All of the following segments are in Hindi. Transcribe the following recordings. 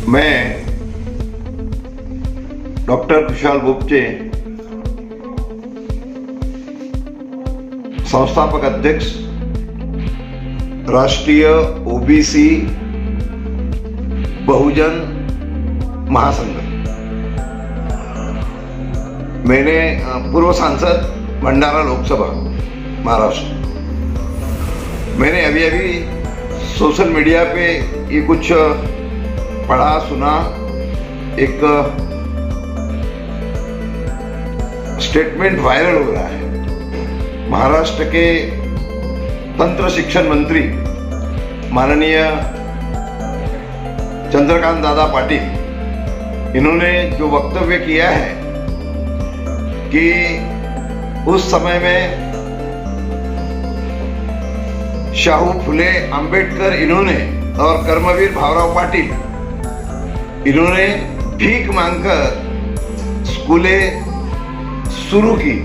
मैं डॉक्टर कुशाल बोपचे, संस्थापक अध्यक्ष राष्ट्रीय ओबीसी बहुजन महासंघ, मैंने पूर्व सांसद भंडारा लोकसभा महाराष्ट्र। मैंने अभी सोशल मीडिया पे ये कुछ पढ़ा सुना, एक स्टेटमेंट वायरल हो रहा है। महाराष्ट्र के तंत्र शिक्षण मंत्री माननीय चंद्रकांत दादा पाटिल, इन्होंने जो वक्तव्य किया है कि उस समय में शाहू फुले अंबेडकर इन्होंने और कर्मवीर भावराव पाटिल इन्होंने भीख मांगकर स्कूलें शुरू की।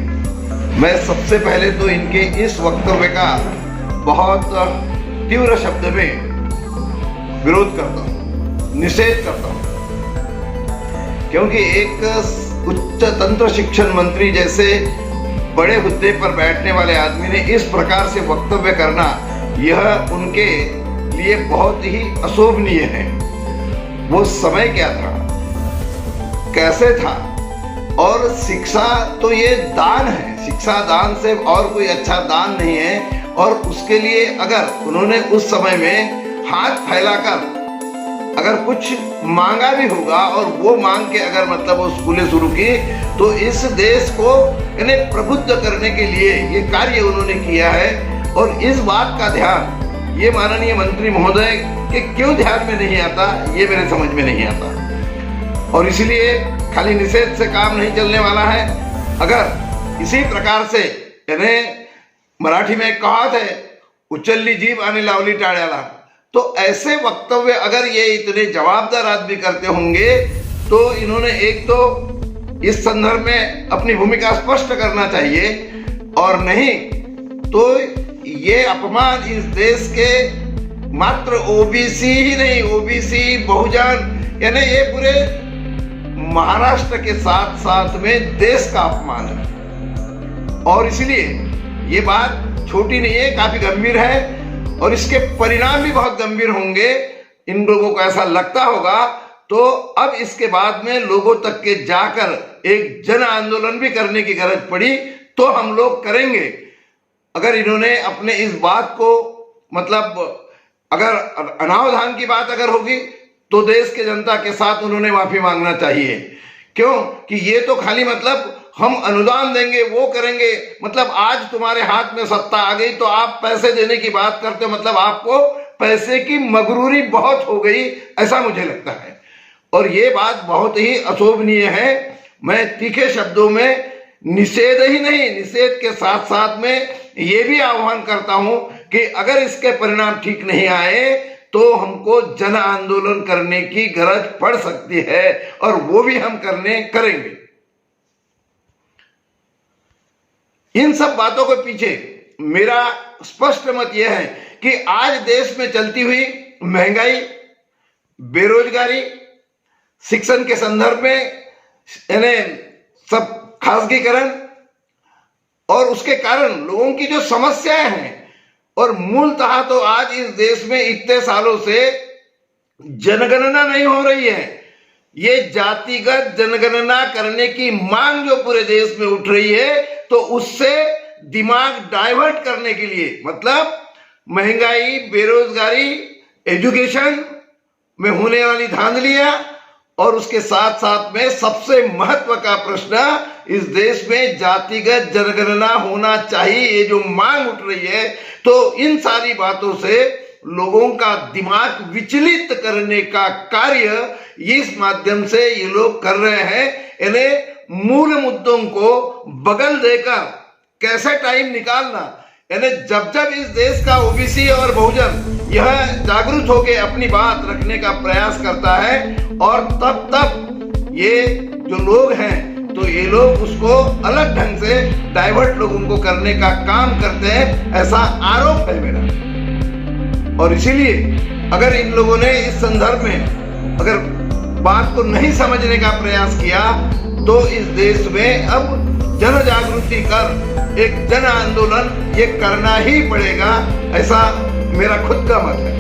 मैं सबसे पहले तो इनके इस वक्तव्य का बहुत तीव्र शब्द में विरोध करता हूँ, निषेध करता हूँ, क्योंकि एक उच्च तंत्र शिक्षण मंत्री जैसे बड़े हुद्दे पर बैठने वाले आदमी ने इस प्रकार से वक्तव्य करना, यह उनके लिए बहुत ही अशोभनीय है। वो समय क्या था, कैसे था, और शिक्षा तो ये दान है, शिक्षा दान से और कोई अच्छा दान नहीं है। और उसके लिए अगर उन्होंने उस समय में हाथ फैलाकर अगर कुछ मांगा भी होगा और वो मांग के अगर मतलब वो स्कूलें शुरू की, तो इस देश को इन्हें प्रबुद्ध करने के लिए ये कार्य उन्होंने किया है। और इस बात का ध्यान ये माननीय मंत्री महोदय के क्यों ध्यान में नहीं आता, ये मेरे समझ में नहीं आता। और इसलिए खाली निषेध से काम नहीं चलने वाला है। अगर इसी प्रकार से इन्हें मराठी में एक कहावत है, उचलली जीभ आणि लावली टाळ्याला, तो ऐसे वक्तव्य अगर ये इतने जवाबदार आदमी करते होंगे तो इन्होंने एक तो इस संदर्भ में अपनी भूमिका स्पष्ट करना चाहिए, और नहीं तो ये अपमान इस देश के मात्र ओबीसी ही नहीं, ओबीसी बहुजन यानी ये पूरे महाराष्ट्र के साथ साथ में देश का अपमान है। और इसलिए ये बात छोटी नहीं है, काफी गंभीर है और इसके परिणाम भी बहुत गंभीर होंगे। इन लोगों को ऐसा लगता होगा तो अब इसके बाद में लोगों तक के जाकर एक जन आंदोलन भी करने की गरज पड़ी तो हम लोग करेंगे। अगर इन्होंने अपने इस बात को मतलब अगर अनावधान की बात अगर होगी तो देश के जनता के साथ उन्होंने माफी मांगना चाहिए। क्यों कि ये तो खाली मतलब हम अनुदान देंगे, वो करेंगे, मतलब आज तुम्हारे हाथ में सत्ता आ गई तो आप पैसे देने की बात करते हो, मतलब आपको पैसे की मगरूरी बहुत हो गई, ऐसा मुझे लगता है। और ये बात बहुत ही अशोभनीय है। मैं तीखे शब्दों में निषेध ही नहीं, निषेध के साथ साथ में ये भी आह्वान करता हूं कि अगर इसके परिणाम ठीक नहीं आए तो हमको जन आंदोलन करने की गरज पड़ सकती है और वो भी हम करेंगे। इन सब बातों के पीछे मेरा स्पष्ट मत यह है कि आज देश में चलती हुई महंगाई, बेरोजगारी, शिक्षण के संदर्भ में यानी सब खासगीकरण और उसके कारण लोगों की जो समस्याएं हैं, और मूलतः तो आज इस देश में इतने सालों से जनगणना नहीं हो रही है। ये जातिगत जनगणना करने की मांग जो पूरे देश में उठ रही है, तो उससे दिमाग डाइवर्ट करने के लिए मतलब महंगाई, बेरोजगारी, एजुकेशन में होने वाली धांधलियां और उसके साथ साथ में सबसे महत्व का प्रश्न इस देश में जातिगत जनगणना होना चाहिए, ये जो मांग उठ रही है, तो इन सारी बातों से लोगों का दिमाग विचलित करने का कार्य इस माध्यम से ये लोग कर रहे हैं। इन्हें मूल मुद्दों को बगल देकर कैसे टाइम निकालना, यानी जब जब इस देश का ओबीसी और बहुजन यह जागरूक होकर अपनी बात रखने का प्रयास करता है और तब तब ये जो लोग हैं तो ये लोग उसको अलग ढंग से डाइवर्ट लोगों को करने का काम करते हैं, ऐसा आरोप है मेरा। और इसीलिए अगर इन लोगों ने इस संदर्भ में अगर बात को नहीं समझने का प्रयास किया तो इस देश में अब जन जागृति कर एक जन आंदोलन ये करना ही पड़ेगा, ऐसा मेरा खुद का मत है।